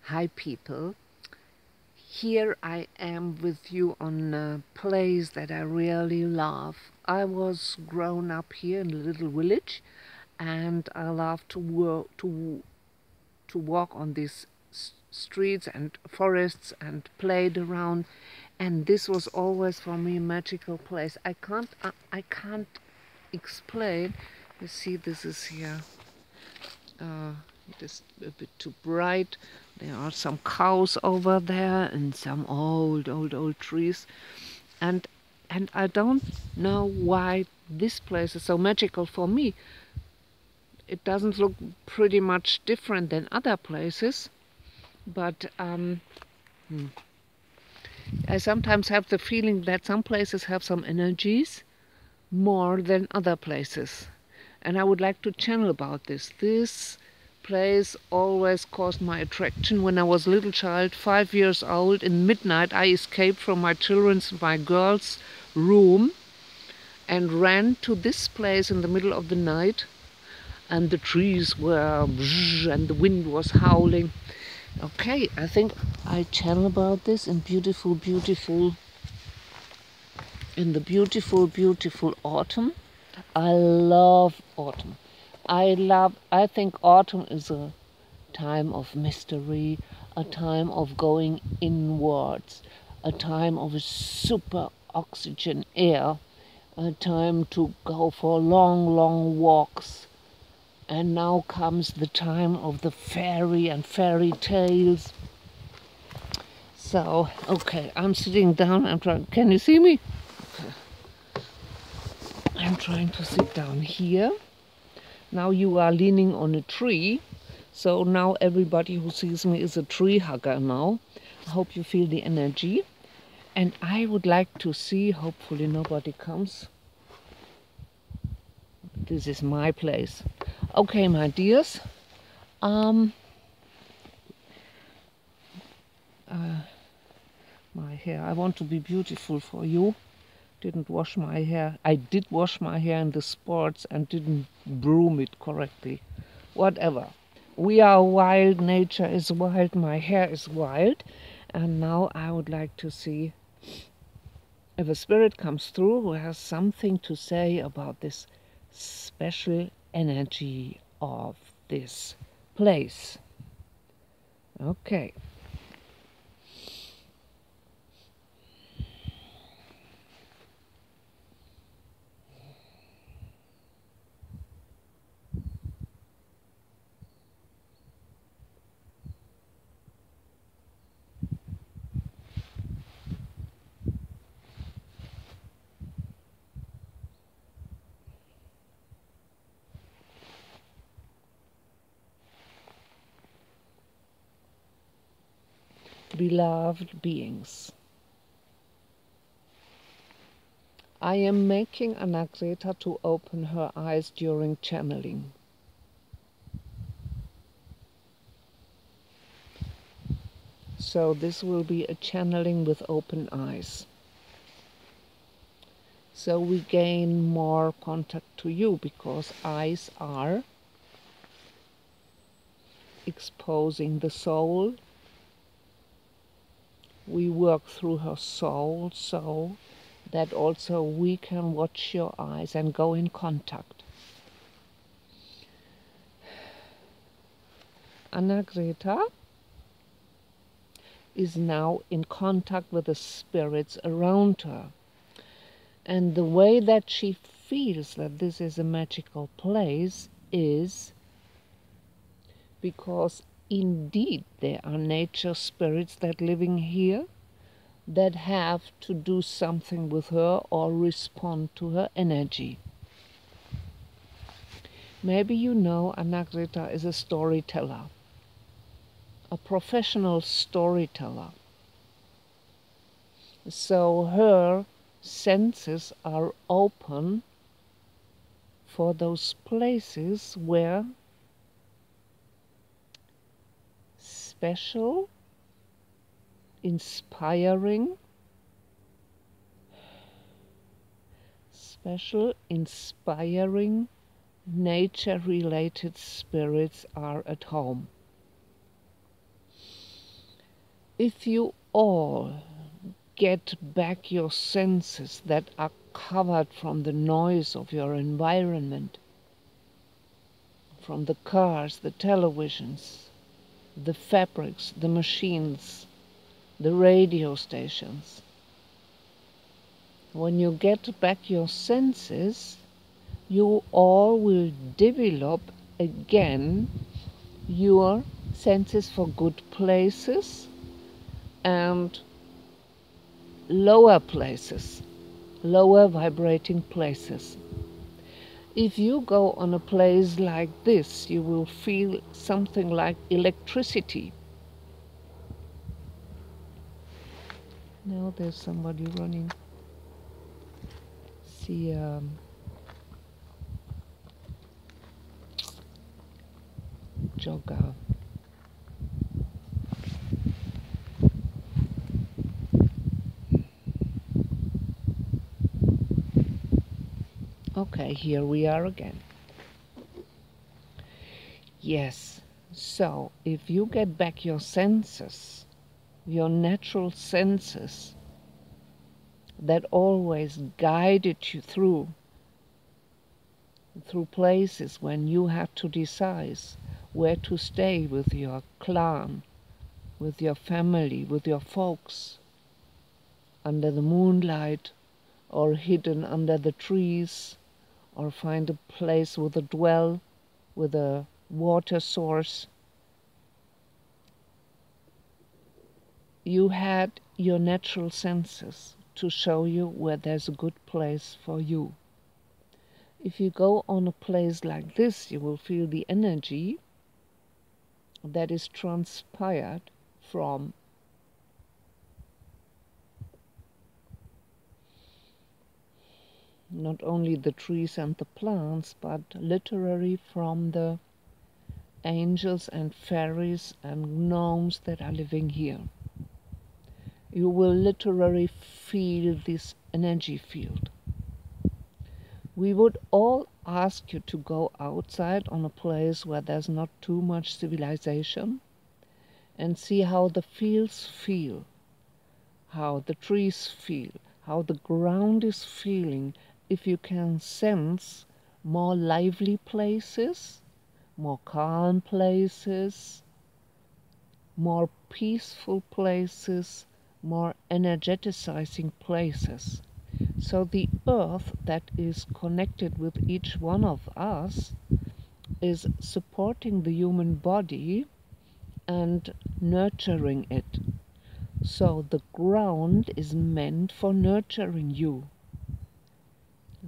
Hi people, here I am with you on a place that I really love. I was grown up here in a little village and I love to walk on these streets and forests and played around, and this was always for me a magical place. I can't explain. You see, this is here. It is a bit too bright. There are some cows over there and some old trees. And I don't know why this place is so magical for me. It doesn't look pretty much different than other places, but I sometimes have the feeling that some places have some energies more than other places. And I would like to channel about this. This place always caused my attraction. When I was a little child, 5 years old, in midnight I escaped from my girls' room and ran to this place in the middle of the night, and the trees were and the wind was howling. Okay, I think I channel about this in the beautiful autumn. I love autumn. I think autumn is a time of mystery, a time of going inwards, a time of super oxygen air, a time to go for long walks. And now comes the time of the fairy and fairy tales. So, okay, I'm sitting down. I'm trying. Can you see me? I'm trying to sit down here. Now you are leaning on a tree. So now everybody who sees me is a tree hugger now. I hope you feel the energy. And I would like to see, hopefully nobody comes. This is my place. Okay, my dears. My hair. I want to be beautiful for you. Didn't wash my hair. I did wash my hair in the sports and didn't broom it correctly. Whatever. We are wild. Nature is wild. My hair is wild. And now I would like to see if a spirit comes through who has something to say about this special energy of this place. Okay. Beloved beings, I am making Anagreta to open her eyes during channeling. So this will be a channeling with open eyes. So we gain more contact to you, because eyes are exposing the soul. We work through her soul so that also we can watch your eyes and go in contact. Anagreta is now in contact with the spirits around her. And the way that she feels that this is a magical place is because indeed there are nature spirits that living here that have to do something with her or respond to her energy. Maybe you know Anagreta is a storyteller, a professional storyteller. So her senses are open for those places where special, inspiring nature-related spirits are at home. If you all get back your senses that are covered from the noise of your environment, from the cars, the televisions, the fabrics, the machines, the radio stations. When you get back your senses, you all will develop again your senses for good places and lower places, lower vibrating places. If you go on a place like this, you will feel something like electricity. Now there's somebody running. See, jogger. Okay, here we are again. Yes, so if you get back your senses, your natural senses that always guided you through places when you had to decide where to stay with your clan, with your family, with your folks, under the moonlight, or hidden under the trees, or find a place with a dwell, with a water source. You had your natural senses to show you where there's a good place for you. If you go on a place like this, you will feel the energy that is transpired from not only the trees and the plants, but literally from the angels and fairies and gnomes that are living here. You will literally feel this energy field. We would all ask you to go outside on a place where there's not too much civilization and see how the fields feel, how the trees feel, how the ground is feeling. If you can sense more lively places, more calm places, more peaceful places, more energetizing places. So the earth that is connected with each one of us is supporting the human body and nurturing it. So the ground is meant for nurturing you.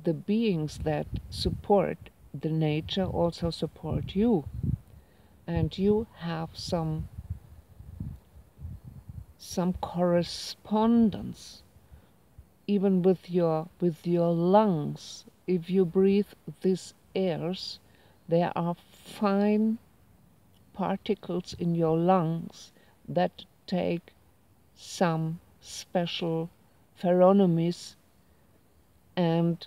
The beings that support the nature also support you, and you have some correspondence even with your lungs. If you breathe these airs, there are fine particles in your lungs that take some special pheromones and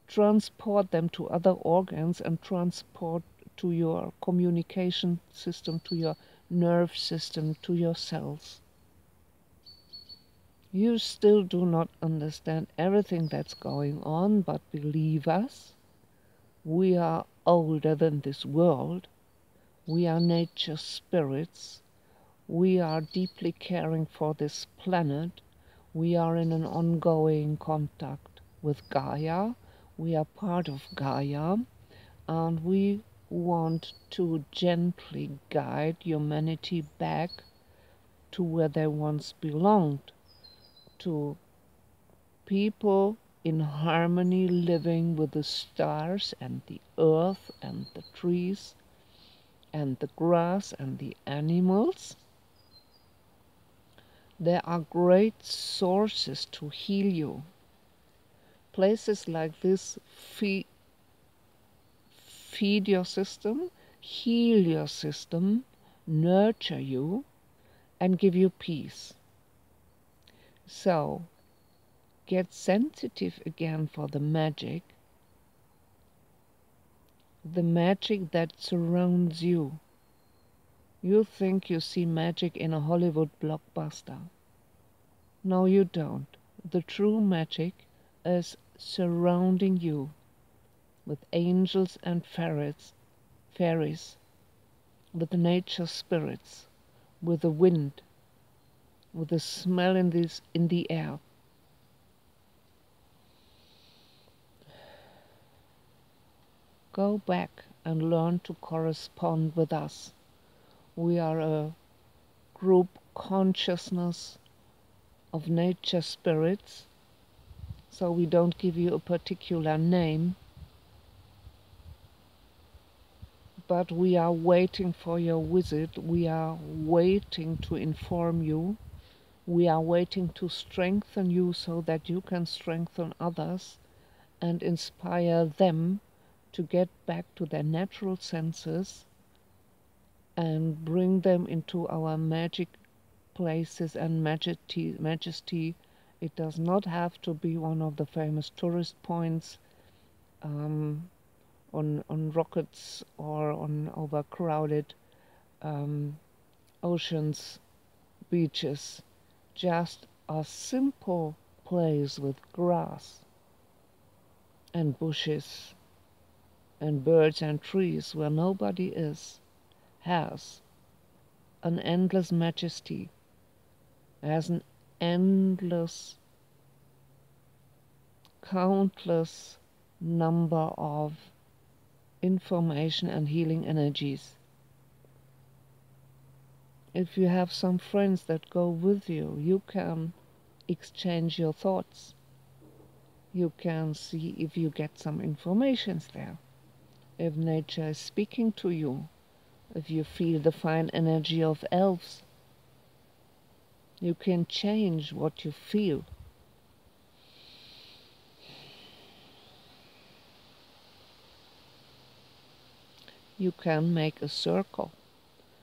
transport them to other organs and transport to your communication system, to your nerve system, to your cells. You still do not understand everything that's going on, but believe us, we are older than this world. We are nature spirits. We are deeply caring for this planet. We are in an ongoing contact with Gaia. We are part of Gaia, and we want to gently guide humanity back to where they once belonged, to people in harmony, living with the stars and the earth and the trees and the grass and the animals. There are great sources to heal you. Places like this feed your system, heal your system, nurture you, and give you peace. So, get sensitive again for the magic that surrounds you. You think you see magic in a Hollywood blockbuster. No, you don't. The true magic is surrounding you with angels and fairies, with nature spirits, with the wind, with the smell in the air. Go back and learn to correspond with us. We are a group consciousness of nature spirits, so we don't give you a particular name, but we are waiting for your visit. We are waiting to inform you. We are waiting to strengthen you so that you can strengthen others and inspire them to get back to their natural senses and bring them into our magic places and majesty. It does not have to be one of the famous tourist points on rockets or on overcrowded oceans, beaches. Just a simple place with grass and bushes and birds and trees where nobody is has an endless majesty, has an endless, countless number of information and healing energies. If you have some friends that go with you, you can exchange your thoughts. You can see if you get some information there. If nature is speaking to you, if you feel the fine energy of elves, you can change what you feel. You can make a circle.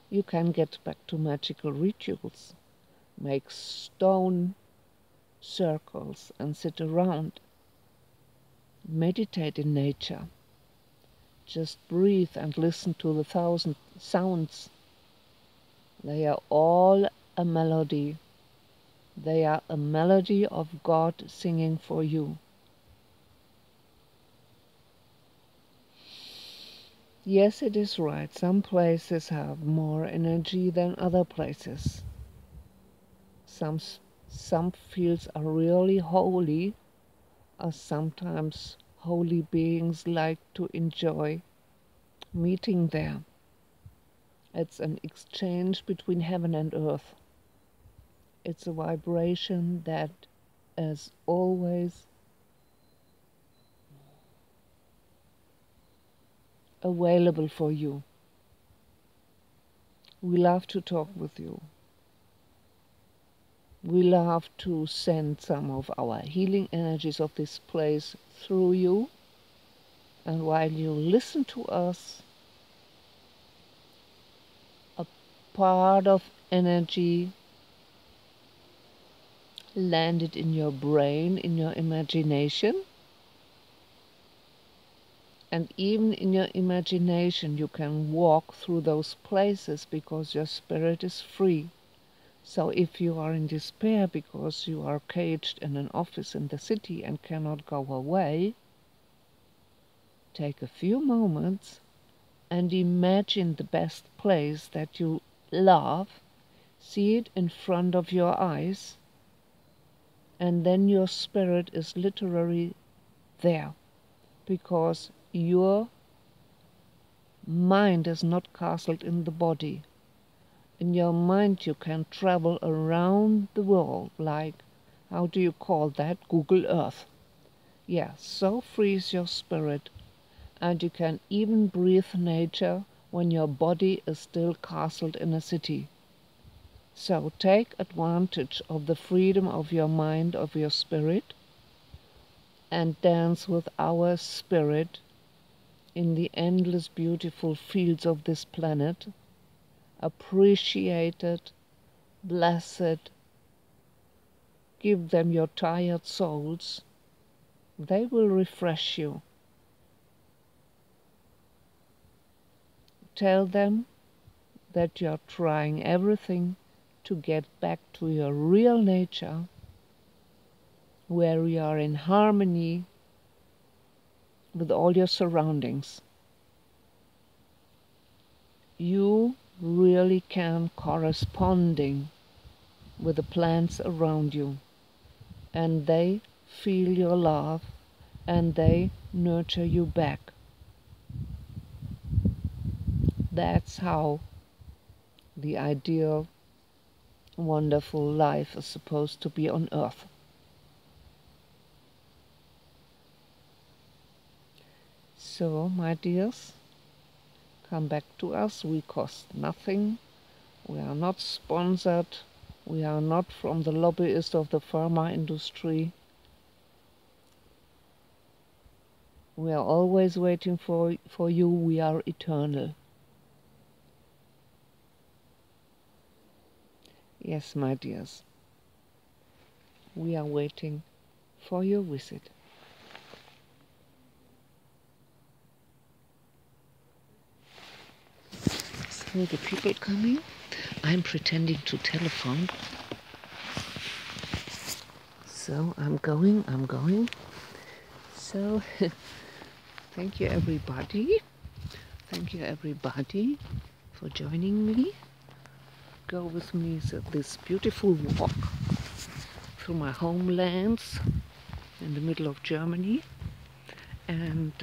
You can get back to magical rituals. Make stone circles and sit around. Meditate in nature. Just breathe and listen to the 1,000 sounds. They are all a melody. They are a melody of God singing for you. Yes, it is right. Some places have more energy than other places. Some fields are really holy, as sometimes holy beings like to enjoy meeting there. It's an exchange between heaven and earth. It's a vibration that is always available for you. We love to talk with you. We love to send some of our healing energies of this place through you. And while you listen to us, a part of energy landed in your brain, in your imagination. And even in your imagination, you can walk through those places because your spirit is free. So if you are in despair because you are caged in an office in the city and cannot go away, take a few moments and imagine the best place that you love, see it in front of your eyes, and then your spirit is literally there, because your mind is not castled in the body. In your mind you can travel around the world like, how do you call that, Google Earth. Yeah, so free is your spirit, and you can even breathe nature when your body is still castled in a city. So take advantage of the freedom of your mind, of your spirit, and dance with our spirit in the endless beautiful fields of this planet. Appreciate it, bless it, give them your tired souls. They will refresh you. Tell them that you're trying everything to get back to your real nature, where you are in harmony with all your surroundings. You really can corresponding with the plants around you, and they feel your love and they nurture you back. That's how the ideal, wonderful life is supposed to be on earth. So, my dears, come back to us. We cost nothing. We are not sponsored. We are not from the lobbyists of the pharma industry. We are always waiting for you. We are eternal. Yes, my dears. We are waiting for your visit. So the people coming. I'm pretending to telephone. So I'm going. So thank you everybody. Thank you everybody for joining me. Go with me this beautiful walk through my homelands in the middle of Germany. And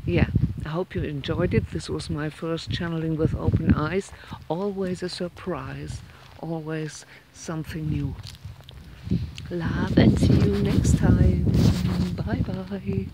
yeah, I hope you enjoyed it. This was my first channeling with open eyes. Always a surprise, always something new. Love and see you next time. Bye bye.